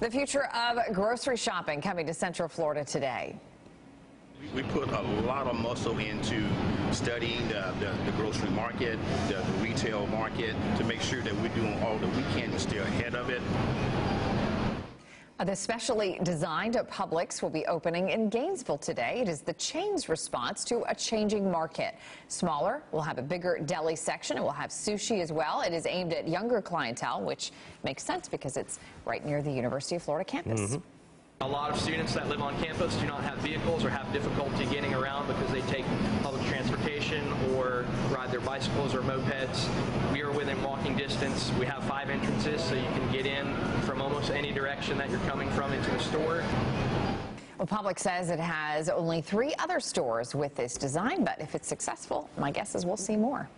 The future of grocery shopping coming to Central Florida today. We put a lot of muscle into studying the grocery market, the retail market, to make sure that we're doing all that we can to stay ahead of it. The specially designed Publix will be opening in Gainesville today. It is the chain's response to a changing market. Smaller, will have a bigger deli section. It will have sushi as well. It is aimed at younger clientele, which makes sense because it's right near the University of Florida campus. A lot of students that live on campus do not have vehicles or have difficulty getting around because they take public transportation or ride their bicycles or mopeds. We are within walking distance. We have 5 entrances, so you can get in from almost any direction that you're coming from into the store. Well, Publix says it has only 3 other stores with this design, but if it's successful, my guess is we'll see more.